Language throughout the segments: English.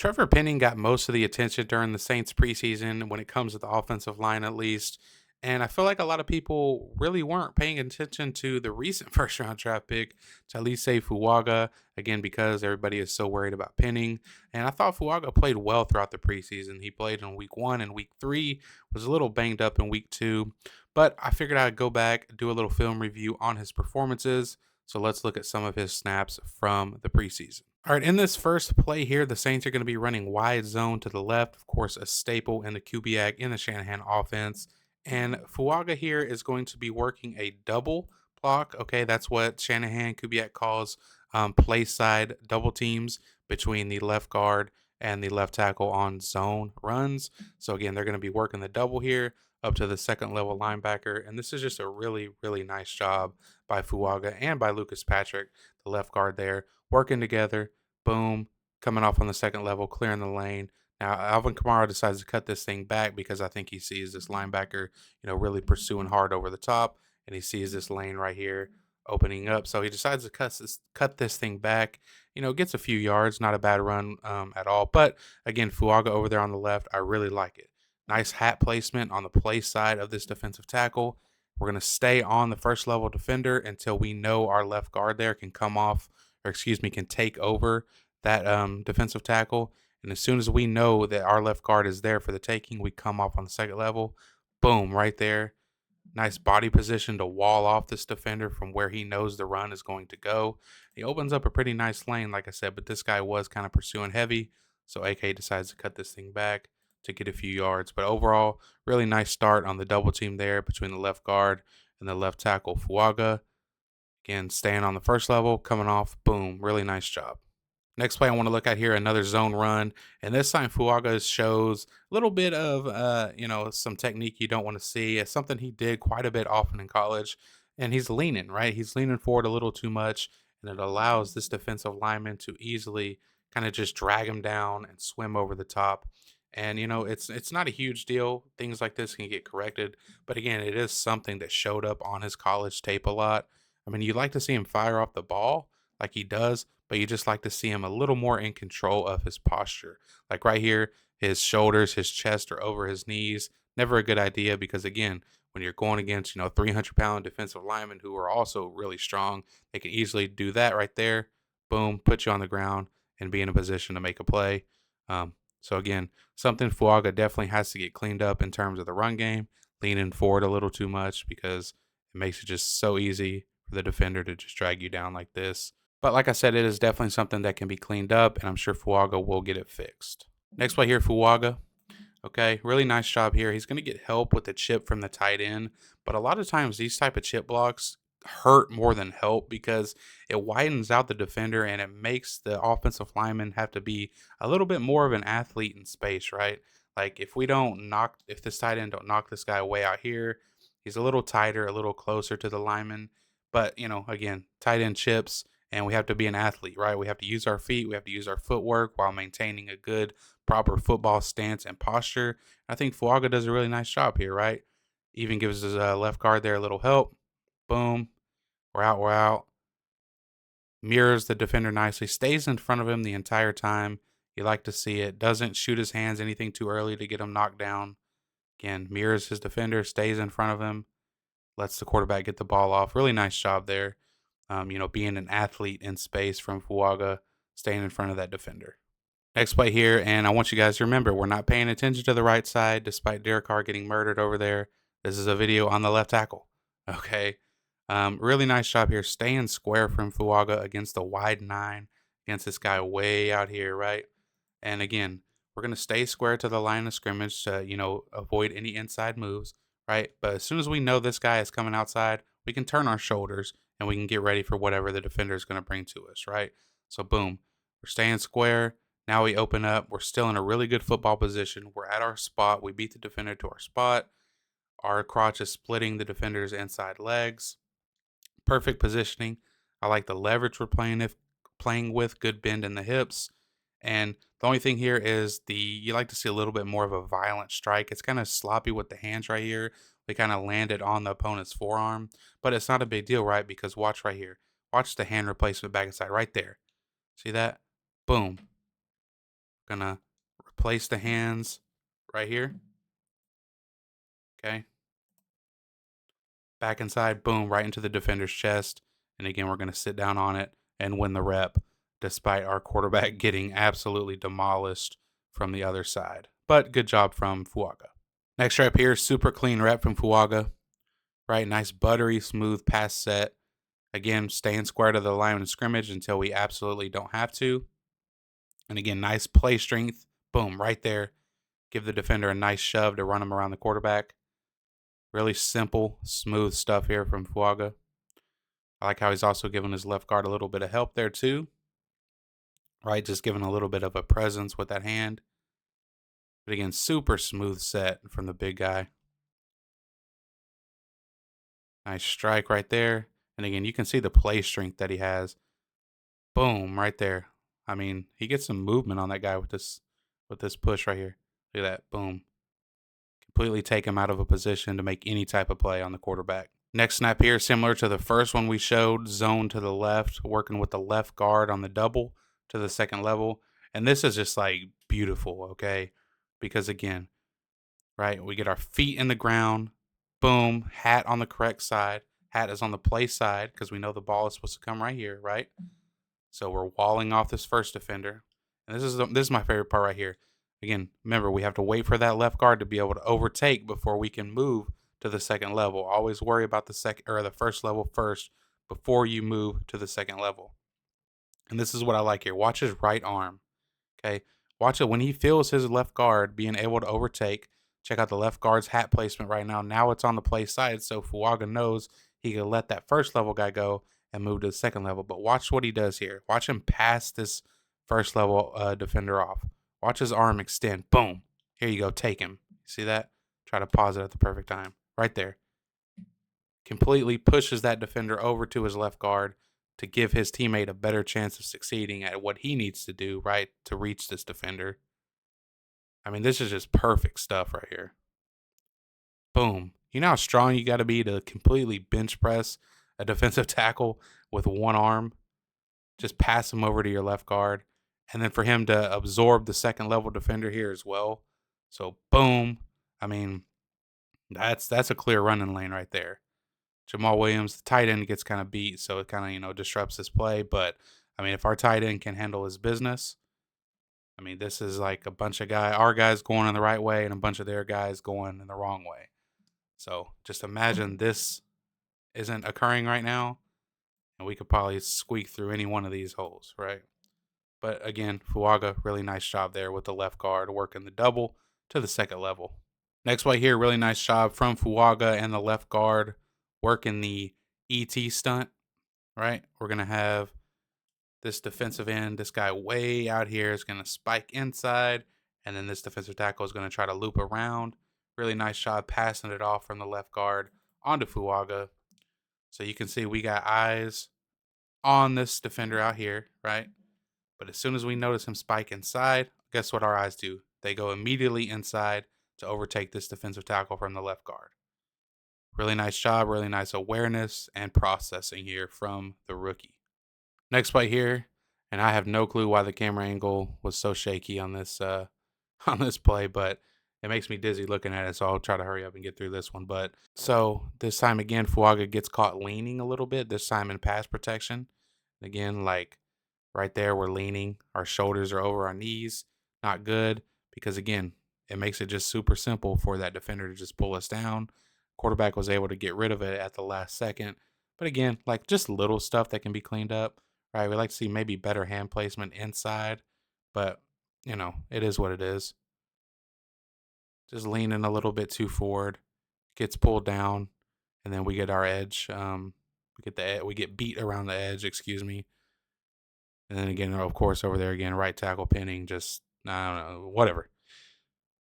Trevor Penning got most of the attention during the Saints preseason when it comes to the offensive line, at least. And I feel like a lot of people really weren't paying attention to the recent first round draft pick, Taliese Fuaga, again, because everybody is so worried about Penning. And I thought Fuaga played well throughout the preseason. He played in week 1 and week 3, was a little banged up in week 2. But I figured I'd go back, do a little film review on his performances. So let's look at some of his snaps from the preseason. All right, in this first play here, the Saints are going to be running wide zone to the left, of course, a staple in the QB in the Shanahan offense. And Fuaga here is going to be working a double block. Okay, that's what Shanahan Kubiak calls play side double teams between the left guard and the left tackle on zone runs. So again, they're going to be working the double here up to the second level linebacker. And this is just a really, really nice job by Fuaga and by Lucas Patrick, the left guard there, working together. Boom, coming off on the second level, clearing the lane. Now, Alvin Kamara decides to cut this thing back because I think he sees this linebacker, really pursuing hard over the top, and he sees this lane right here opening up. So he decides to cut this thing back. Gets a few yards, not a bad run at all. But again, Fuaga over there on the left, I really like it. Nice hat placement on the play side of this defensive tackle. We're going to stay on the first level defender until we know our left guard there can come off, or excuse me, can take over that defensive tackle. And as soon as we know that our left guard is there for the taking, we come off on the second level. Boom, right there. Nice body position to wall off this defender from where he knows the run is going to go. He opens up a pretty nice lane, like I said, but this guy was kind of pursuing heavy. So AK decides to cut this thing back to get a few yards. But overall, really nice start on the double team there between the left guard and the left tackle, Fuaga. Again, staying on the first level, coming off, boom, really nice job. Next play I want to look at here, another zone run. And this time Fuaga shows a little bit of, some technique you don't want to see. It's something he did quite a bit often in college. And he's leaning, right? He's leaning forward a little too much. And it allows this defensive lineman to easily kind of just drag him down and swim over the top. And, it's not a huge deal. Things like this can get corrected. But again, it is something that showed up on his college tape a lot. I mean, you like to see him fire off the ball like he does, but you just like to see him a little more in control of his posture. Like right here, his shoulders, his chest are over his knees. Never a good idea because, again, when you're going against, 300-pound defensive linemen who are also really strong, they can easily do that right there. Boom, put you on the ground and be in a position to make a play. So, again, something Fuaga definitely has to get cleaned up in terms of the run game, leaning forward a little too much because it makes it just so easy for the defender to just drag you down like this. But like I said, it is definitely something that can be cleaned up, and I'm sure Fuaga will get it fixed. Next play here, Fuaga. Okay, really nice job here. He's going to get help with the chip from the tight end, but a lot of times these type of chip blocks hurt more than help because it widens out the defender and it makes the offensive lineman have to be a little bit more of an athlete in space, right? Like if this tight end don't knock this guy way out here, he's a little tighter, a little closer to the lineman. But, again, tight end chips, and we have to be an athlete, right? We have to use our feet, we have to use our footwork while maintaining a good, proper football stance and posture. I think Fuaga does a really nice job here, right? Even gives his left guard there a little help. Boom. We're out, we're out. Mirrors the defender nicely, stays in front of him the entire time. You like to see it. Doesn't shoot his hands anything too early to get him knocked down. Again, mirrors his defender, stays in front of him, lets the quarterback get the ball off. Really nice job there. Being an athlete in space from Fuaga, staying in front of that defender. Next play here, and I want you guys to remember, we're not paying attention to the right side despite Derek Carr getting murdered over there. This is a video on the left tackle. Okay. Really nice job here, staying square from Fuaga against the wide 9, against this guy way out here, right? And again, we're going to stay square to the line of scrimmage to, avoid any inside moves, right? But as soon as we know this guy is coming outside, we can turn our shoulders and we can get ready for whatever the defender is going to bring to us, right? So boom, we're staying square. Now we open up. We're still in a really good football position. We're at our spot. We beat the defender to our spot. Our crotch is splitting the defender's inside legs. Perfect positioning. I like the leverage we're playing with, good bend in the hips. And the only thing here is you like to see a little bit more of a violent strike. It's kind of sloppy with the hands right here. We kind of landed on the opponent's forearm, but it's not a big deal, right? Because watch right here. Watch the hand replacement back inside right there. See that? Boom. We're going to replace the hands right here. Okay. Back inside, boom, right into the defender's chest. And again, we're going to sit down on it and win the rep, despite our quarterback getting absolutely demolished from the other side. But good job from Fuaga. Next rep here, super clean rep from Fuaga. Right, nice buttery smooth pass set. Again, staying square to the line of scrimmage until we absolutely don't have to. And again, nice play strength. Boom, right there. Give the defender a nice shove to run him around the quarterback. Really simple, smooth stuff here from Fuaga. I like how he's also giving his left guard a little bit of help there too. Right, just giving a little bit of a presence with that hand. But again, super smooth set from the big guy. Nice strike right there. And again, you can see the play strength that he has. Boom, right there. I mean, he gets some movement on that guy with this push right here. Look at that. Boom. Completely take him out of a position to make any type of play on the quarterback. Next snap here, similar to the first one we showed, zone to the left, working with the left guard on the double to the second level. And this is just like beautiful, okay? Because again, right, we get our feet in the ground, boom, hat on the correct side. Hat is on the play side because we know the ball is supposed to come right here, right? So we're walling off this first defender. And this is my favorite part right here. Again, remember, we have to wait for that left guard to be able to overtake before we can move to the second level. Always worry about the first level first before you move to the second level. And this is what I like here. Watch his right arm. Okay. Watch it when he feels his left guard being able to overtake. Check out the left guard's hat placement right now. Now it's on the play side, so Fuaga knows he can let that first level guy go and move to the second level. But watch what he does here. Watch him pass this first level defender off. Watch his arm extend. Boom. Here you go. Take him. See that? Try to pause it at the perfect time. Right there. Completely pushes that defender over to his left guard to give his teammate a better chance of succeeding at what he needs to do, right, to reach this defender. I mean, this is just perfect stuff right here. Boom. You know how strong you got to be to completely bench press a defensive tackle with one arm? Just pass him over to your left guard. And then for him to absorb the second level defender here as well. So, boom. I mean, that's a clear running lane right there. Jamal Williams, the tight end, gets kind of beat, so it kind of, disrupts his play. But, I mean, if our tight end can handle his business, I mean, this is like a bunch of our guys going in the right way and a bunch of their guys going in the wrong way. So just imagine this isn't occurring right now, and we could probably squeak through any one of these holes, right? But again, Fuaga, really nice job there with the left guard, working the double to the second level. Next play here, really nice job from Fuaga and the left guard working the ET stunt, right? We're going to have this defensive end, this guy way out here is going to spike inside, and then this defensive tackle is going to try to loop around. Really nice job passing it off from the left guard onto Fuaga. So you can see we got eyes on this defender out here, right? But as soon as we notice him spike inside, guess what our eyes do? They go immediately inside to overtake this defensive tackle from the left guard. Really nice job, really nice awareness and processing here from the rookie. Next play here, and I have no clue why the camera angle was so shaky on this on this play, but it makes me dizzy looking at it, so I'll try to hurry up and get through this one. But so this time again, Fuaga gets caught leaning a little bit, this time in pass protection. Again, like right there, we're leaning. Our shoulders are over our knees. Not good because, again, it makes it just super simple for that defender to just pull us down. Quarterback was able to get rid of it at the last second. But again, like just little stuff that can be cleaned up, right? We like to see maybe better hand placement inside, but, it is what it is. Just leaning a little bit too forward, gets pulled down, and then we get our edge. We get beat around the edge, excuse me. And then again, of course, over there again, right tackle pinning, just, I don't know, whatever.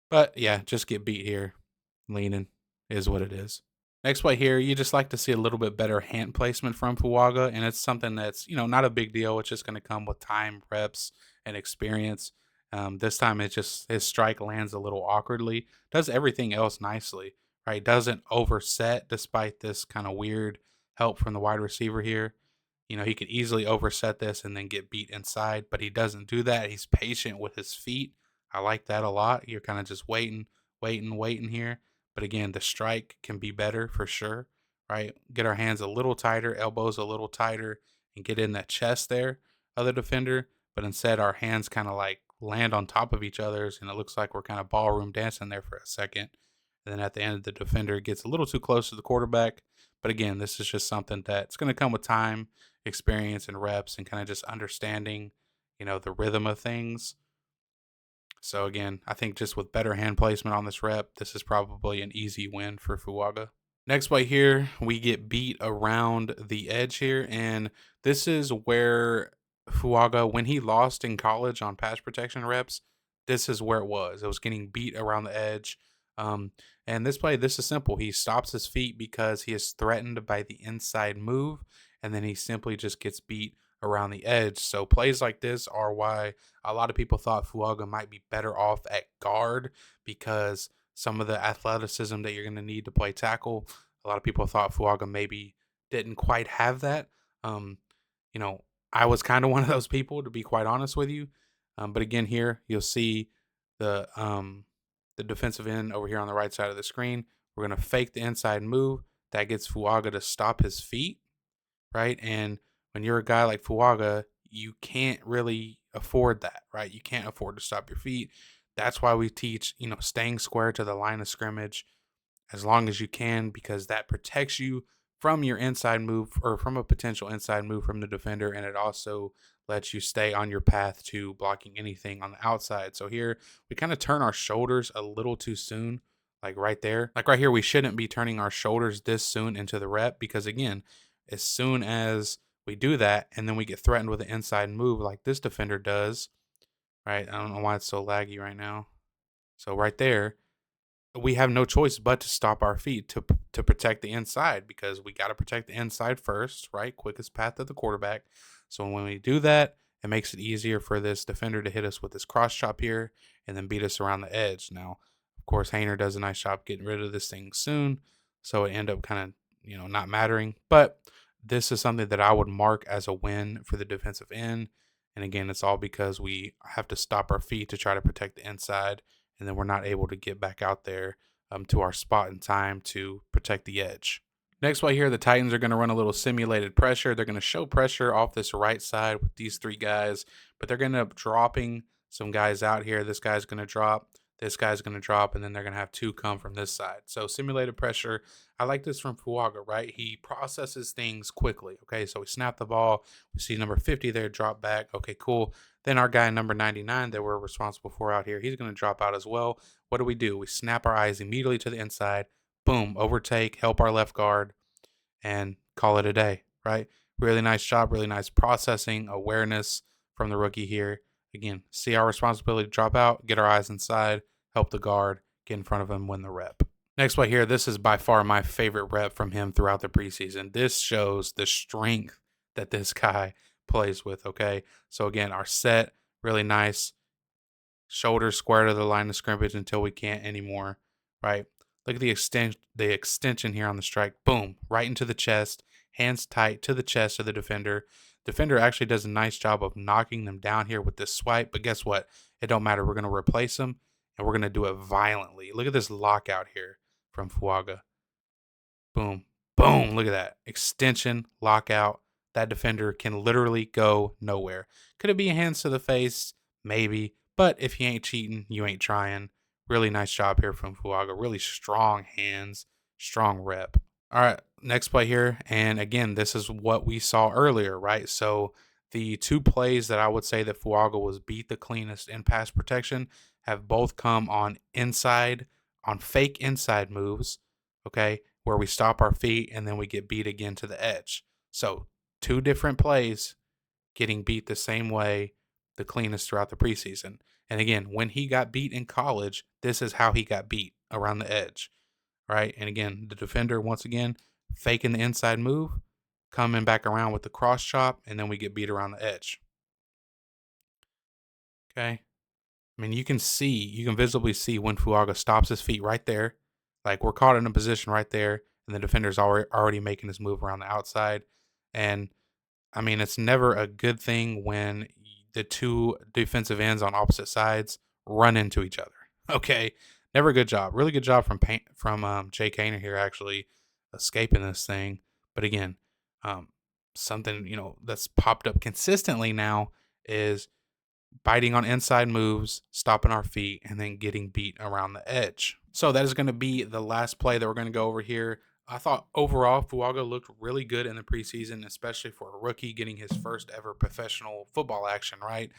But yeah, just get beat here. Leaning is what it is. Next play here, you just like to see a little bit better hand placement from Fuaga, and it's something that's, not a big deal. It's just going to come with time, reps, and experience. This time, his strike lands a little awkwardly. Does everything else nicely, right? Doesn't overset despite this kind of weird help from the wide receiver here. He could easily overset this and then get beat inside, but he doesn't do that. He's patient with his feet, I like that a lot. You're kind of just waiting here. But again, the strike can be better for sure, right? Get our hands a little tighter, elbows a little tighter, and get in that chest there of the defender. But instead, our hands kind of like land on top of each other's, and it looks like we're kind of ballroom dancing there for a second. And then at the end, the defender gets a little too close to the quarterback. But again, this is just something that's going to come with time, experience, and reps, and kind of just understanding, the rhythm of things. So again, I think just with better hand placement on this rep, this is probably an easy win for Fuaga. Next play here, we get beat around the edge here, and this is where Fuaga, when he lost in college on pass protection reps, this is where it was. It was getting beat around the edge. Um, and this play, this is simple. He stops his feet because he is threatened by the inside move, and then he simply just gets beat around the edge. So plays like this are why a lot of people thought Fuaga might be better off at guard because some of the athleticism that you're going to need to play tackle. A lot of people thought Fuaga maybe didn't quite have that. Um, you know, I was kind of one of those people, to be quite honest with you. But again, here you'll see the um, the defensive end over here on the right side of the screen. We're going to fake the inside move. That gets Fuaga to stop his feet, right? And when you're a guy like Fuaga, you can't really afford that, right? You can't afford to stop your feet. That's why we teach, staying square to the line of scrimmage as long as you can, because that protects you from your inside move or from a potential inside move from the defender. And it also lets you stay on your path to blocking anything on the outside. So here we kind of turn our shoulders a little too soon, like right there. Like right here, we shouldn't be turning our shoulders this soon into the rep because, again, as soon as we do that and then we get threatened with an inside move like this defender does, right? I don't know why it's so laggy right now. So right there, we have no choice but to stop our feet to protect the inside because we got to protect the inside first, right? Quickest path to the quarterback. So when we do that, it makes it easier for this defender to hit us with this cross chop here and then beat us around the edge. Now, of course, Hayner does a nice job getting rid of this thing soon, so it end up kind of not mattering. But this is something that I would mark as a win for the defensive end. And again, it's all because we have to stop our feet to try to protect the inside, and then we're not able to get back out there to our spot in time to protect the edge. Next play here, the Titans are going to run a little simulated pressure. They're going to show pressure off this right side with these three guys, but they're going to end up dropping some guys out here. This guy's going to drop, this guy's going to drop, and then they're going to have two come from this side. So simulated pressure, I like this from Fuaga, right? He processes things quickly. Okay, so we snap the ball. We see number 50 there drop back. Okay, cool. Then our guy number 99 that we're responsible for out here, he's going to drop out as well. What do? We snap our eyes immediately to the inside. Boom, overtake, help our left guard, and call it a day, right? Really nice job, really nice processing, awareness from the rookie here. Again, see our responsibility to drop out, get our eyes inside, help the guard, get in front of him, win the rep. Next play here, this is by far my favorite rep from him throughout the preseason. This shows the strength that this guy plays with, okay? So again, our set, really nice. Shoulders square to the line of scrimmage until we can't anymore, right? Look at the extension here on the strike. Boom, right into the chest, hands tight to the chest of the defender. Defender actually does a nice job of knocking them down here with this swipe, but guess what? It don't matter. We're going to replace them, and we're going to do it violently. Look at this lockout here from Fuaga. Boom, boom. Look at that. Extension, lockout. That defender can literally go nowhere. Could it be hands to the face? Maybe. But if you ain't cheating, you ain't trying. Really nice job here from Fuaga. Really strong hands, strong rep. All right, next play here. And again, this is what we saw earlier, right? So the two plays that I would say that Fuaga was beat the cleanest in pass protection have both come on fake inside moves, okay, where we stop our feet and then we get beat again to the edge. So two different plays getting beat the same way, the cleanest throughout the preseason. And again, when he got beat in college, this is how he got beat around the edge, right? And again, the defender, once again, faking the inside move, coming back around with the cross chop, and then we get beat around the edge. Okay. I mean, you can visibly see when Fuaga stops his feet right there. Like we're caught in a position right there, and the defender's already making his move around the outside. And I mean, it's never a good thing when the two defensive ends on opposite sides run into each other. Okay, never a good job. Really good job from Jay Kaner here, actually escaping this thing. But again, um, something that's popped up consistently now is biting on inside moves, stopping our feet, and then getting beat around the edge. So that is going to be the last play that we're going to go over here. I thought overall Fuaga looked really good in the preseason, especially for a rookie getting his first ever professional football action, right?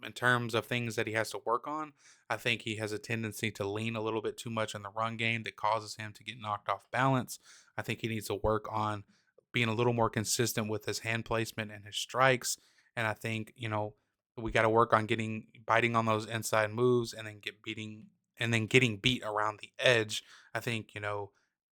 In terms of things that he has to work on, I think he has a tendency to lean a little bit too much in the run game that causes him to get knocked off balance. I think he needs to work on being a little more consistent with his hand placement and his strikes. And I think, we got to work on getting biting on those inside moves and then getting beat around the edge. I think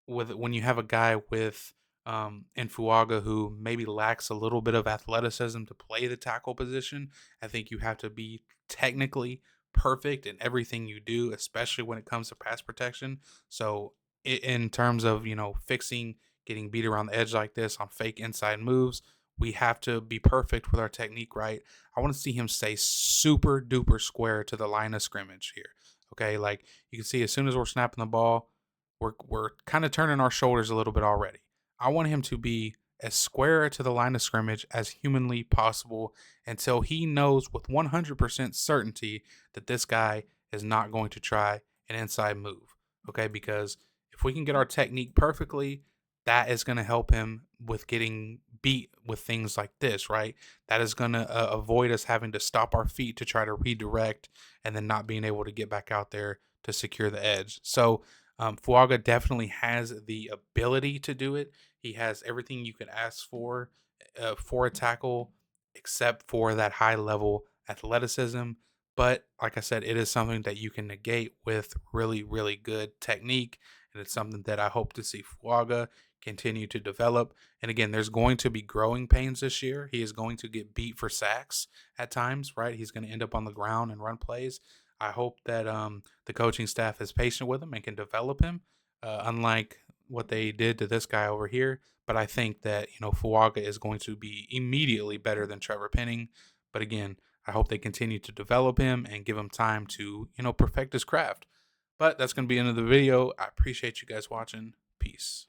with when you have a guy with in Fuaga who maybe lacks a little bit of athleticism to play the tackle position, I think you have to be technically perfect in everything you do, especially when it comes to pass protection. So in terms of fixing getting beat around the edge like this on fake inside moves, we have to be perfect with our technique, right? I want to see him stay super duper square to the line of scrimmage here. Okay, like you can see, as soon as we're snapping the ball, we're kind of turning our shoulders a little bit already. I want him to be as square to the line of scrimmage as humanly possible until he knows with 100% certainty that this guy is not going to try an inside move. Okay, because if we can get our technique perfectly, that is going to help him with getting beat with things like this, right? That is going to avoid us having to stop our feet to try to redirect and then not being able to get back out there to secure the edge. So, Fuaga definitely has the ability to do it. He has everything you could ask for a tackle, except for that high level athleticism. But like I said, it is something that you can negate with really, really good technique. And it's something that I hope to see Fuaga continue to develop. And again, there's going to be growing pains this year. He is going to get beat for sacks at times, right? He's going to end up on the ground and run plays. I hope that the coaching staff is patient with him and can develop him, unlike what they did to this guy over here. But I think that Fuaga is going to be immediately better than Trevor Penning. But again, I hope they continue to develop him and give him time to perfect his craft. But that's going to be the end of the video. I appreciate you guys watching. Peace.